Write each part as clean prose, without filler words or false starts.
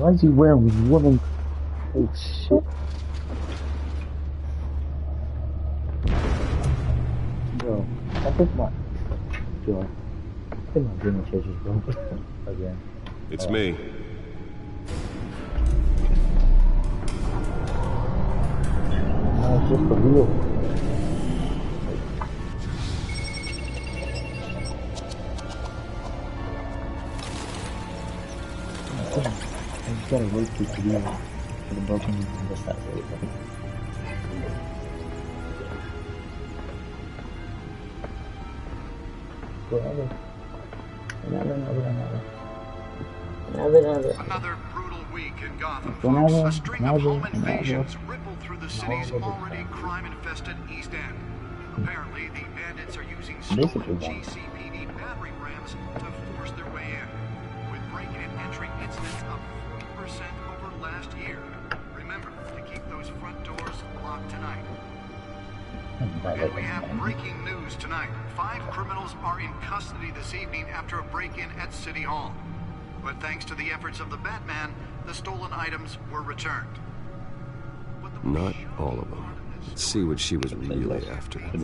Why is he wearing woman? Oh shit. Bro, I think my... Joy. I think my gaming chair just broke again. It's me. No, it's just the wheel. I just gotta wait for the wheel for the broken on this side. Another brutal week in Gotham, folks. A string of home invasions rippled through the city's already crime-infested East End. Apparently, the bandits are using stolen GCPD battering rams to force their way in, with break-in and entry incidents up 40% over last year. Remember to keep those front doors locked tonight. And we have breaking news tonight. 5 criminals are in custody this evening after a break-in at City Hall. But thanks to the efforts of the Batman, the stolen items were returned. Not all of them. Let's see what she was really after. Talk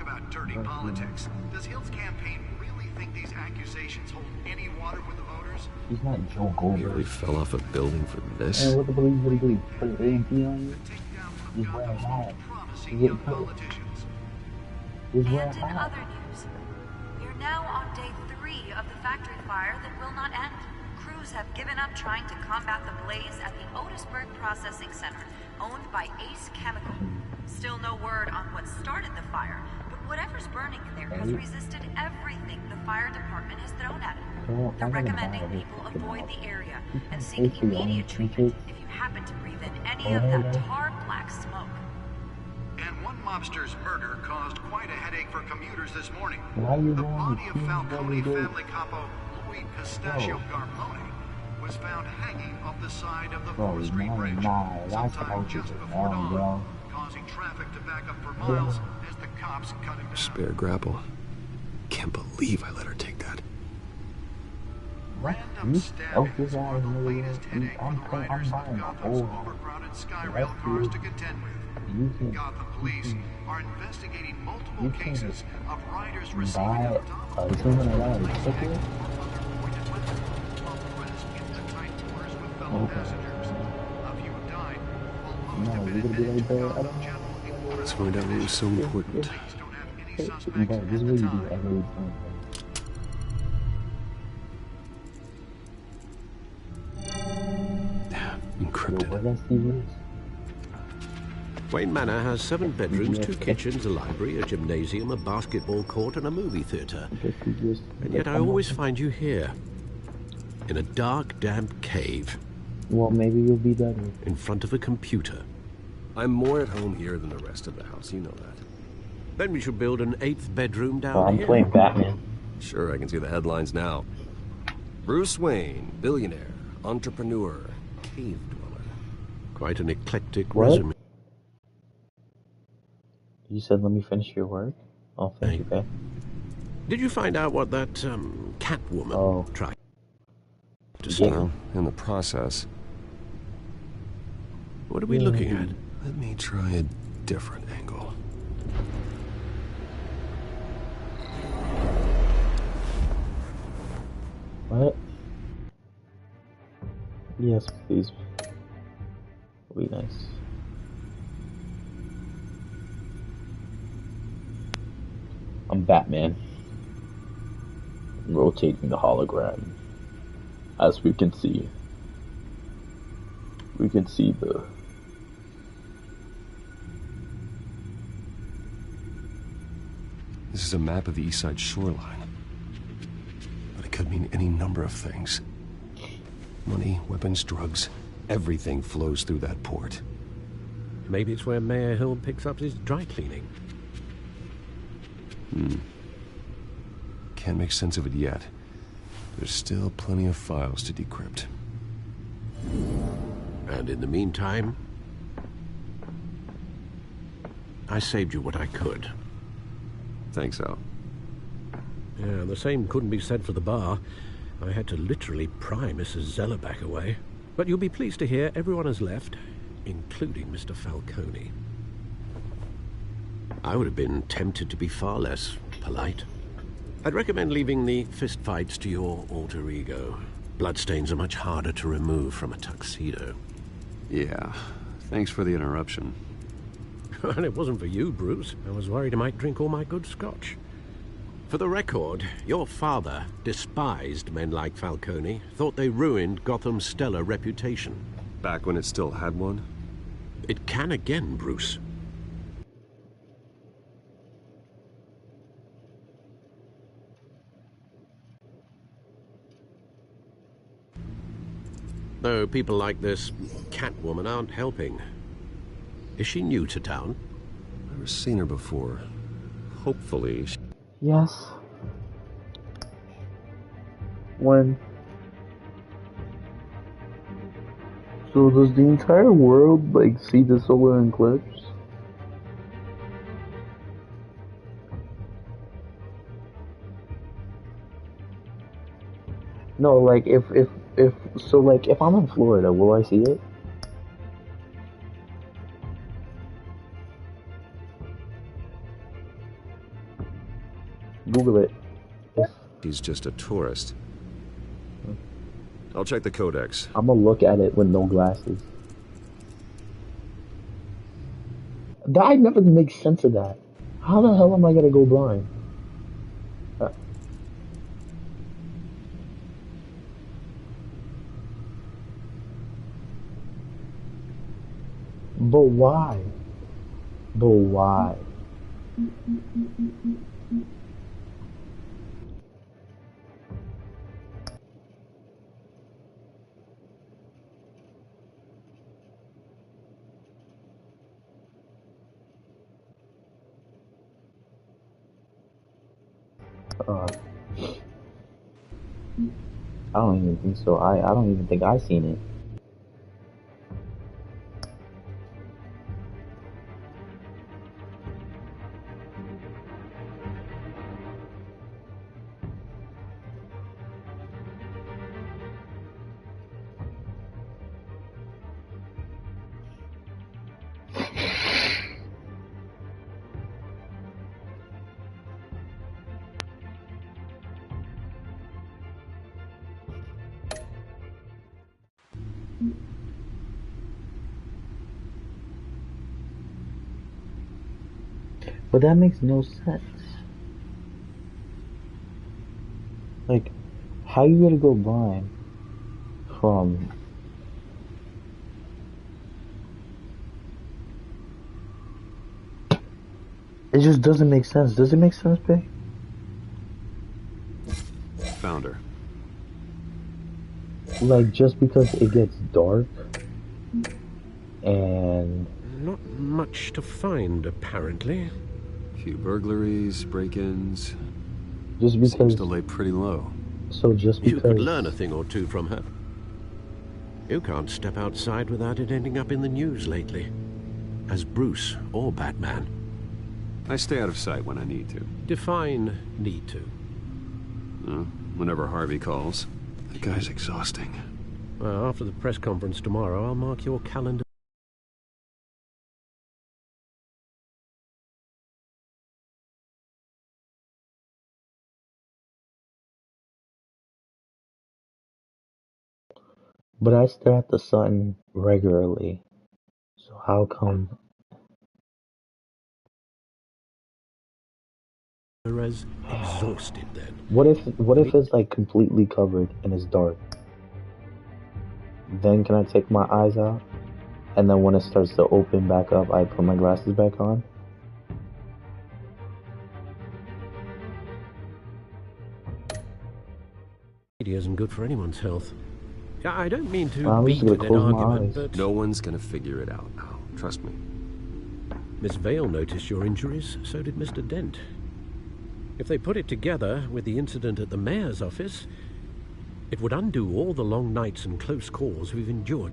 about dirty politics. Does Hill's campaign really think these accusations hold any water with the voters? He's not Joe Goldberg. He really fell off a building for this. Hey, what the police would do? Put an AMP on you? He's wearing a hat. He's getting killed. And in other news, we're now on day 3 of the factory fire that will not end. Crews have given up trying to combat the blaze at the Otisburg Processing Center, owned by Ace Chemical. Still no word on what started the fire, but whatever's burning in there has resisted everything the fire department has thrown at it. They're recommending people avoid the area and seek immediate treatment if you happen to breathe in any of that tar black smoke. And one mobster's murder caused quite a headache for commuters this morning. The body of Falcone family capo Louis Pistachio Garmone was found hanging off the side of the 4th Street Bridge sometime just before dawn, causing traffic to back up for miles as the cops cut him down. Spare grapple. Can't believe I let her take that. Random stabbings are the latest headache for the riders of Gotham's overcrowded Skyrail cars to contend with. Gotham police are investigating multiple cases of riders receiving Let's find out what was so important. Encrypted. Wayne Manor has 7 bedrooms, 2 kitchens, a library, a gymnasium, a basketball court, and a movie theater. And yet I always find you here, in a dark, damp cave. Well, maybe you'll be better. In front of a computer. I'm more at home here than the rest of the house, you know that. Then we should build an 8th bedroom down here. I'm playing Batman. Sure, I can see the headlines now. Bruce Wayne, billionaire, entrepreneur, cave dweller. Quite an eclectic resume. You said let me finish your work? Oh, thank you, okay. Did you find out what that Catwoman tried to say? Well, in the process. What are we looking at? Let me try a different angle. What? Yes, please. Be nice. I'm Batman. Rotating the hologram. As we can see. We can see the... This is a map of the East Side shoreline. But it could mean any number of things. Money, weapons, drugs, everything flows through that port. Maybe it's where Mayor Hill picks up his dry cleaning. Can't make sense of it yet. There's still plenty of files to decrypt. And in the meantime, I saved you what I could. Thanks, Al. Yeah, the same couldn't be said for the bar. I had to literally pry Mrs. Zellerback away. But you'll be pleased to hear everyone has left, including Mr. Falcone. I would have been tempted to be far less polite. I'd recommend leaving the fistfights to your alter ego. Bloodstains are much harder to remove from a tuxedo. Yeah, thanks for the interruption. And it wasn't for you, Bruce. I was worried I might drink all my good scotch. For the record, your father despised men like Falcone, thought they ruined Gotham's stellar reputation. Back when it still had one? It can again, Bruce. Though people like this Catwoman aren't helping. Is she new to town? Never seen her before. Hopefully she... Yes. When? So does the entire world, like, see the solar eclipse? No, like, if I'm in Florida, will I see it? Google it. He's just a tourist. I'll check the codex. I'm gonna look at it with no glasses. I never make sense of that. How the hell am I gonna go blind? But why? But why? I don't even think so. I don't even think I've seen it. But that makes no sense. Like, how you gonna go blind from... It just doesn't make sense. Does it make sense, babe? Found her. Like, just because it gets dark and... Not much to find, apparently. Few burglaries, break-ins. Just because... Seems to lay pretty low. So just because... You could learn a thing or two from her. You can't step outside without it ending up in the news lately. As Bruce or Batman. I stay out of sight when I need to. Define need to. Whenever Harvey calls. That guy's exhausting. Well, after the press conference tomorrow, I'll mark your calendar. But I stare at the sun regularly. So how come... As exhausted then. What if it's like completely covered and it's dark? Then can I take my eyes out? And then when it starts to open back up, I put my glasses back on? It isn't good for anyone's health. I don't mean to I'm beat just gonna a dead close my argument, eyes. but... No one's gonna figure it out now. Trust me. Miss Vale noticed your injuries, so did Mr. Dent. If they put it together with the incident at the mayor's office, it would undo all the long nights and close calls we've endured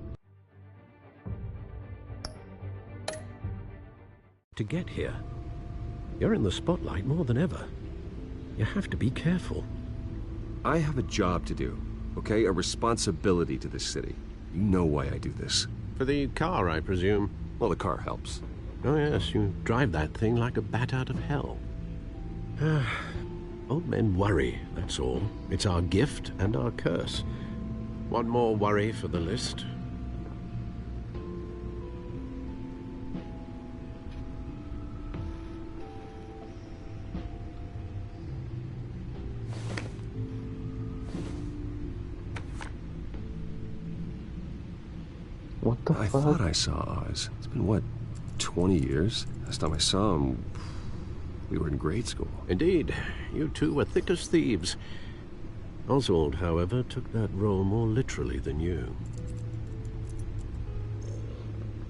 to get here. You're in the spotlight more than ever. You have to be careful. I have a job to do, okay? A responsibility to this city. You know why I do this. For the car, I presume. Well, the car helps. Oh yes, you drive that thing like a bat out of hell. Old men worry, that's all. It's our gift and our curse. One more worry for the list. What the I fuck? thought I saw Oz. It's been, what, 20 years? Last time I saw him, we were in grade school. Indeed, you two were thick as thieves. Oswald, however, took that role more literally than you.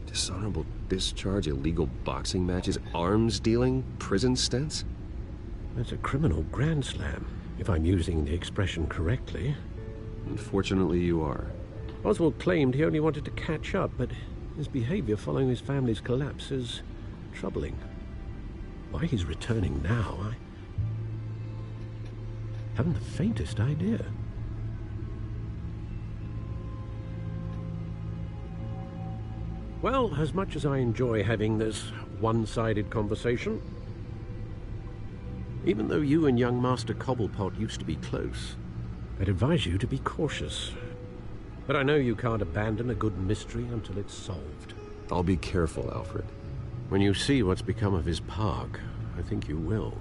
Dishonorable discharge, illegal boxing matches, arms dealing, prison stints? That's a criminal grand slam, if I'm using the expression correctly. Unfortunately, you are. Oswald claimed he only wanted to catch up, but his behavior following his family's collapse is troubling. Why he's returning now, I haven't the faintest idea. Well, as much as I enjoy having this one-sided conversation, even though you and young Master Cobblepot used to be close, I'd advise you to be cautious. But I know you can't abandon a good mystery until it's solved. I'll be careful, Alfred. When you see what's become of his park, I think you will.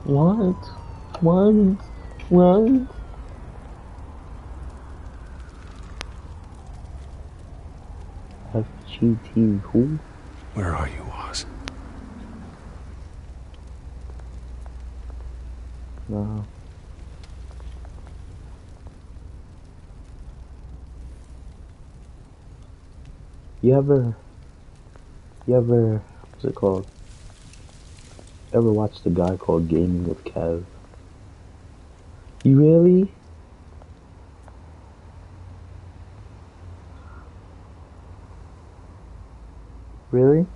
What? What? FGT who? Where are you, Oz? No. You ever, what's it called? Ever watched a guy called Gaming with Kev? You really? Really?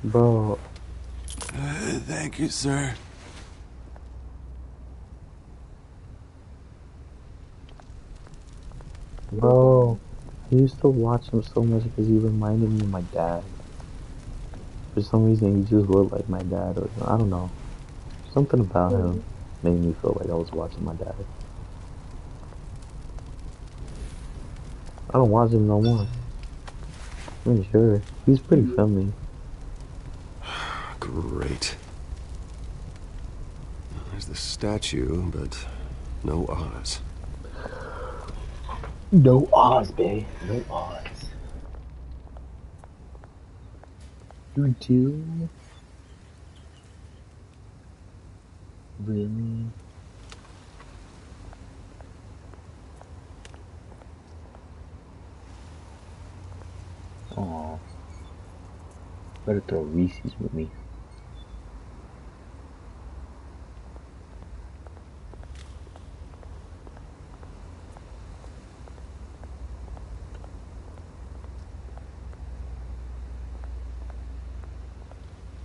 Bro. Thank you, sir. Bro, I used to watch him so much because he reminded me of my dad. For some reason, he just looked like my dad, or I don't know. Something about him made me feel like I was watching my dad. I don't watch him no more. I mean, sure, he's pretty filmy. Great. There's the statue, but no Oz. No Oz, babe. No Oz. You do? Really? Aw. Better throw Reese's with me.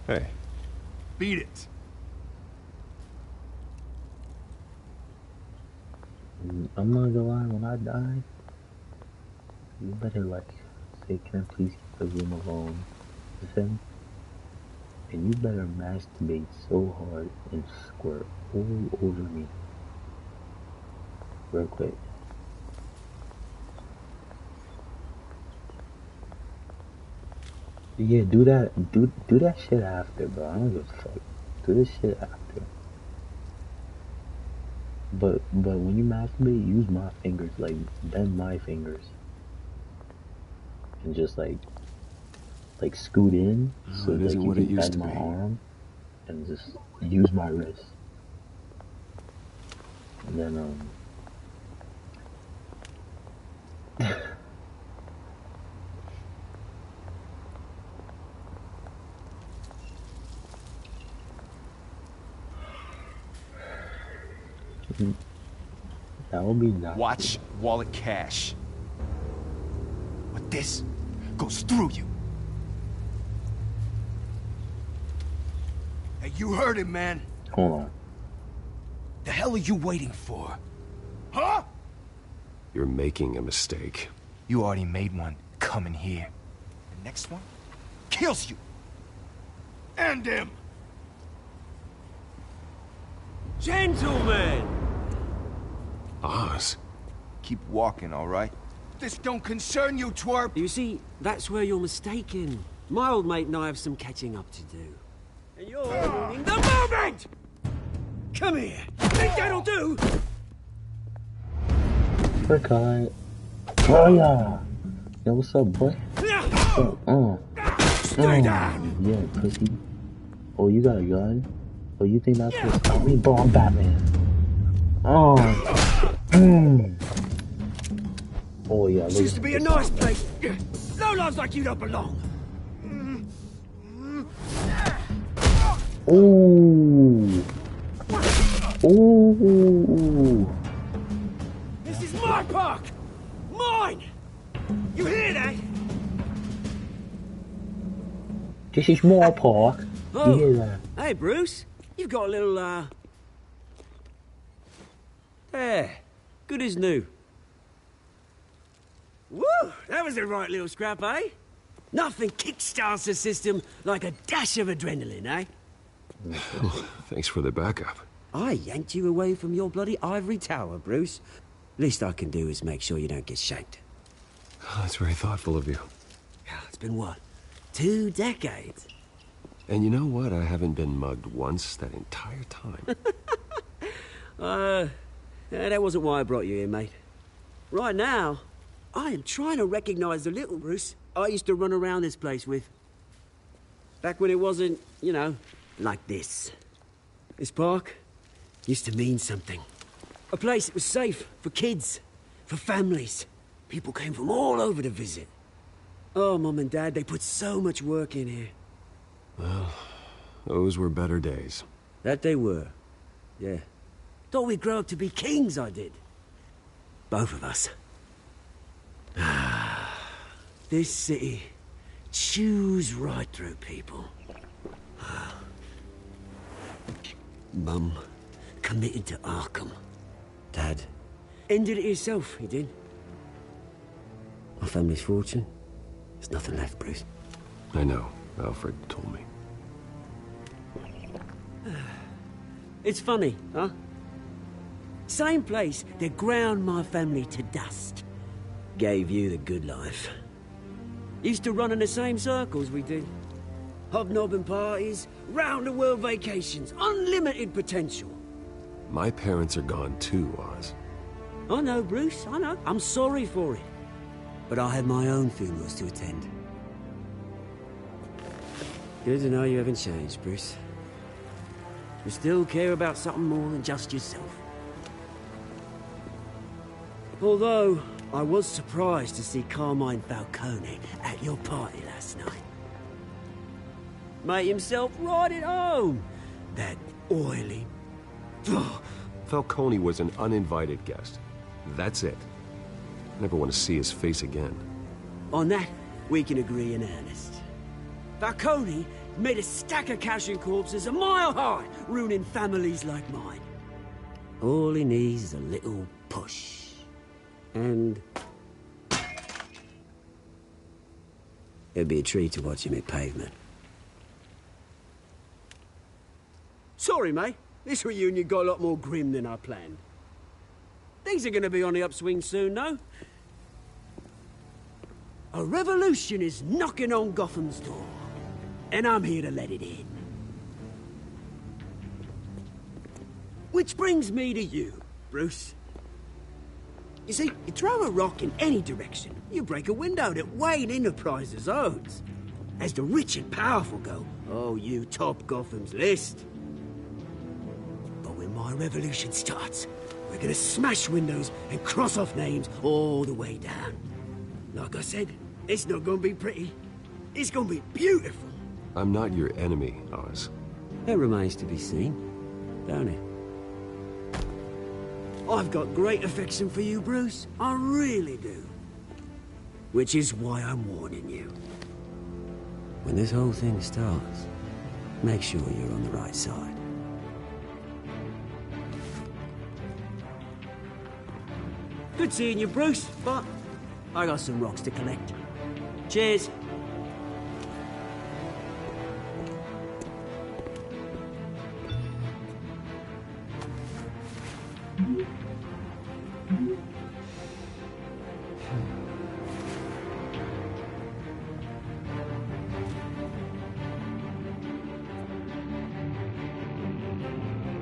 Hey. Beat it. I'm not gonna lie, when I die, you better like say, can I please keep the room alone with him? And you better masturbate so hard and squirt all over me. Real quick. Yeah, do that shit after, bro. I don't give a fuck. Do this shit after. But when you masturbate, use my fingers, like bend my fingers, and just like scoot in, so it like isn't you what it can used bend to my be. arm, and just use my wrist. And then, that would be nice. Watch wallet cash. But this goes through you. Hey, you heard it, man. Hold on. The hell are you waiting for? Huh? You're making a mistake. You already made one coming here. The next one kills you. And him. Gentlemen! Oz. Keep walking, all right? This don't concern you, twerp. You see, that's where you're mistaken. My old mate and I have some catching up to do. And you're ruining the moment! Come here. Think that'll do? Frick, oh yeah. Yo, what's up, boy? Stay down! Yeah, pussy. Oh, you got a gun? Oh, you think that's what's up? Me, bro, I'm Batman. Oh. Oh, yeah. This used to be a nice place. No lives like you don't belong. Ooh. Ooh. This is my park! Mine! You hear that? This is my park. Oh. You hear that? Hey, Bruce. You've got a little, There. Good as new. Woo! That was a right little scrap, eh? Nothing kickstarts the system like a dash of adrenaline, eh? Thanks for the backup. I yanked you away from your bloody ivory tower, Bruce. Least I can do is make sure you don't get shanked. Oh, that's very thoughtful of you. It's been what? 2 decades? And you know what? I haven't been mugged once that entire time. That wasn't why I brought you here, mate. Right now, I am trying to recognize the little Bruce I used to run around this place with. Back when it wasn't, you know, like this. This park used to mean something. A place that was safe for kids, for families. People came from all over to visit. Oh, Mum and Dad, they put so much work in here. Well, those were better days. That they were. Yeah. Thought we'd grow up to be kings, I did. Both of us. This city chews right through people. Mum committed to Arkham. Dad ended it himself, he did. My family's fortune. There's nothing left, Bruce. I know. Alfred told me. It's funny, huh? Same place that ground my family to dust. Gave you the good life. Used to run in the same circles we did. Hobnobbing parties, round-the-world vacations, unlimited potential. My parents are gone too, Oz. I know, Bruce, I know. I'm sorry for it. But I have my own funerals to attend. Good to know you haven't changed, Bruce. You still care about something more than just yourself. Although, I was surprised to see Carmine Falcone at your party last night. Made himself right at home. That oily... Falcone was an uninvited guest. That's it. Never want to see his face again. On that, we can agree in earnest. Falcone made a stack of cash and corpses a mile high, ruining families like mine. All he needs is a little push. And... it'd be a treat to watch him hit pavement. Sorry, mate. This reunion got a lot more grim than I planned. Things are gonna be on the upswing soon, though. A revolution is knocking on Gotham's door. And I'm here to let it in. Which brings me to you, Bruce. You see, you throw a rock in any direction, you break a window that Wayne Enterprises owns. As the rich and powerful go, oh, you top Gotham's list. But when my revolution starts, We're gonna smash windows and cross off names all the way down. Like I said, it's not gonna be pretty. It's gonna be beautiful. I'm not your enemy, Oz. It remains to be seen, don't it? I've got great affection for you, Bruce. I really do. Which is why I'm warning you. When this whole thing starts, make sure you're on the right side. Good seeing you, Bruce, but I got some rocks to collect. Cheers.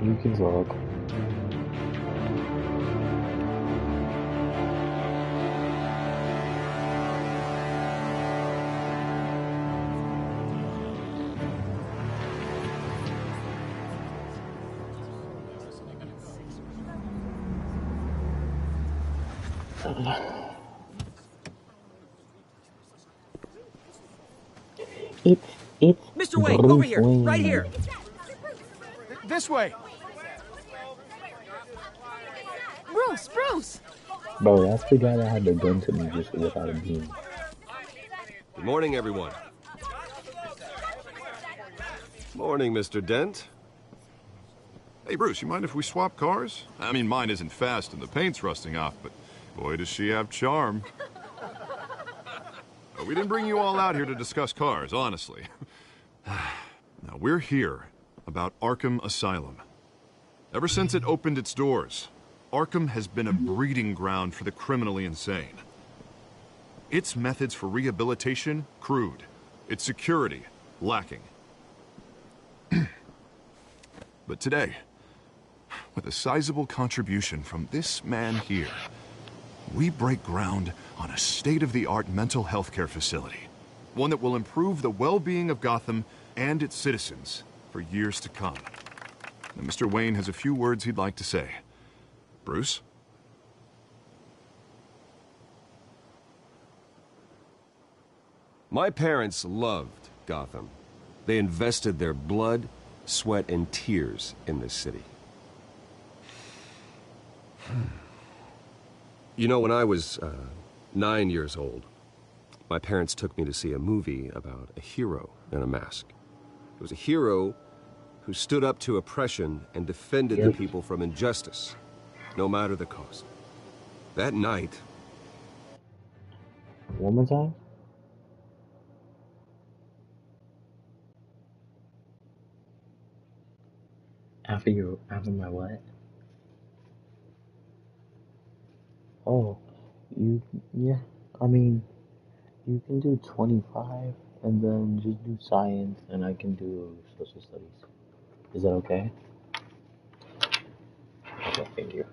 You can talk. It's Mr. Wayne, over here, right here. This way. Bruce! Bro, that's the guy that had the gun to me just without a beam. Good morning, everyone. Morning, Mr. Dent. Hey, Bruce, you mind if we swap cars? I mean, mine isn't fast and the paint's rusting off, but boy, does she have charm. But we didn't bring you all out here to discuss cars, honestly. Now, we're here about Arkham Asylum. Ever since it opened its doors, Arkham has been a breeding ground for the criminally insane. Its methods for rehabilitation, crude. Its security, lacking. But today, with a sizable contribution from this man here, we break ground on a state-of-the-art mental health care facility. One that will improve the well-being of Gotham and its citizens for years to come. Now, Mr. Wayne has a few words he'd like to say. Bruce? My parents loved Gotham. They invested their blood, sweat, and tears in this city. You know, when I was 9 years old, my parents took me to see a movie about a hero in a mask. It was a hero who stood up to oppression and defended the people from injustice, no matter the cost. That night... One more time? After my what? Oh, yeah, I mean, you can do 25 and then just do science and I can do social studies. Is that okay? Okay, thank you.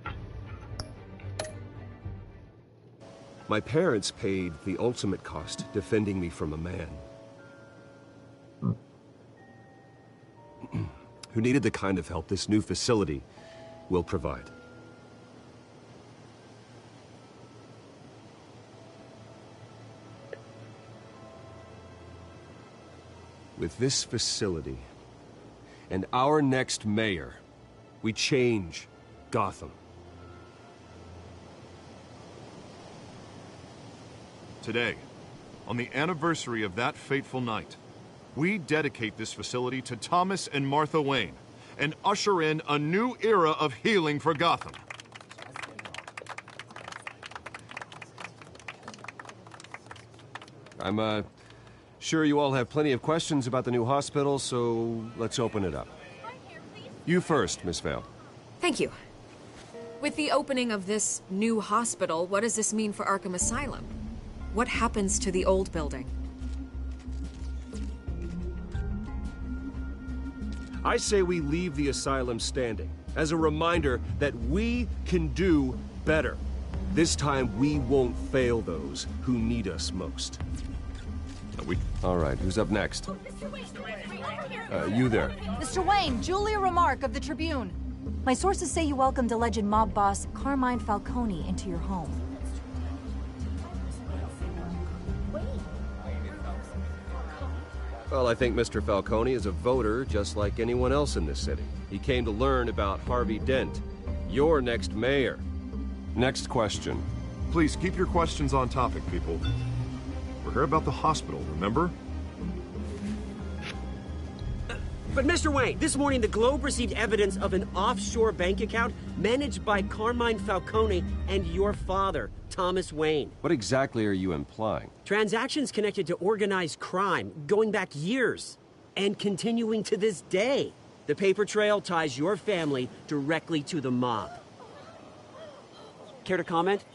My parents paid the ultimate cost defending me from a man who needed the kind of help this new facility will provide. With this facility and our next mayor, we change Gotham. Today, on the anniversary of that fateful night, we dedicate this facility to Thomas and Martha Wayne and usher in a new era of healing for Gotham. I'm sure you all have plenty of questions about the new hospital, so let's open it up. You first, Miss Vale. Thank you. With the opening of this new hospital, what does this mean for Arkham Asylum? What happens to the old building? I say we leave the asylum standing as a reminder that we can do better. This time we won't fail those who need us most. All right, who's up next? You there. Mr. Wayne, Julia Remark of the Tribune. My sources say you welcomed alleged mob boss Carmine Falcone into your home. Well, I think Mr. Falcone is a voter just like anyone else in this city. He came to learn about Harvey Dent, your next mayor. Next question. Please keep your questions on topic, people. We're here about the hospital, remember? But Mr. Wayne, this morning the Globe received evidence of an offshore bank account managed by Carmine Falcone and your father, Thomas Wayne. What exactly are you implying? Transactions connected to organized crime going back years and continuing to this day. The paper trail ties your family directly to the mob. Care to comment?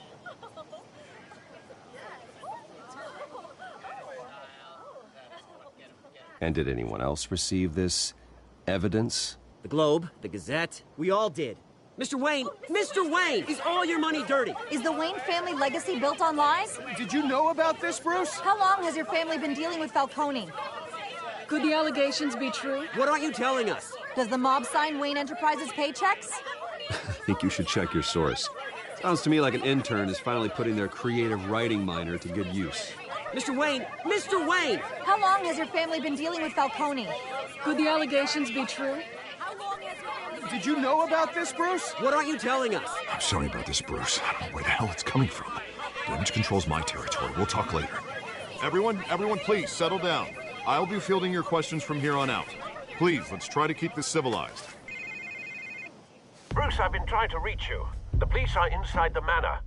And did anyone else receive this evidence? The Globe, the Gazette, we all did. Mr. Wayne, is all your money dirty? Is the Wayne family legacy built on lies? Did you know about this, Bruce? How long has your family been dealing with Falcone? Could the allegations be true? What aren't you telling us? Does the mob sign Wayne Enterprises paychecks? I think you should check your source. Sounds to me like an intern is finally putting their creative writing minor to good use. Mr. Wayne! How long has your family been dealing with Falcone? Could the allegations be true? Did you know about this, Bruce? What aren't you telling us? I'm sorry about this, Bruce. I don't know where the hell it's coming from. Damage control's my territory. We'll talk later. Everyone, please, settle down. I'll be fielding your questions from here on out. Please, let's try to keep this civilized. Bruce, I've been trying to reach you. The police are inside the manor.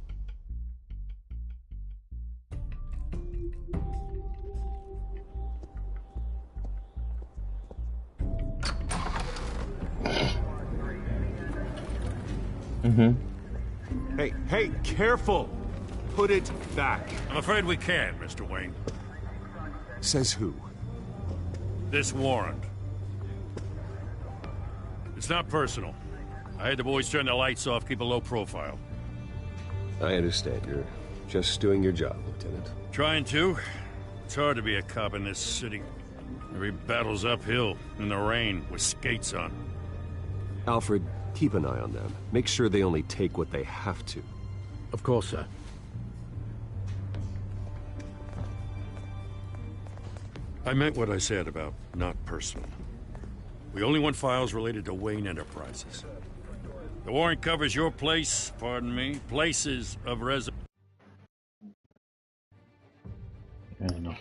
Hey, careful! Put it back. I'm afraid we can't, Mr. Wayne. Says who? This warrant. It's not personal. I had the boys turn the lights off, keep a low profile. I understand. You're just doing your job, Lieutenant. Trying to. It's hard to be a cop in this city. Every battle's uphill, in the rain, with skates on. Alfred, keep an eye on them. Make sure they only take what they have to. Of course, sir. I meant what I said about not personal. We only want files related to Wayne Enterprises. The warrant covers your place, pardon me, places of residence. Fair enough.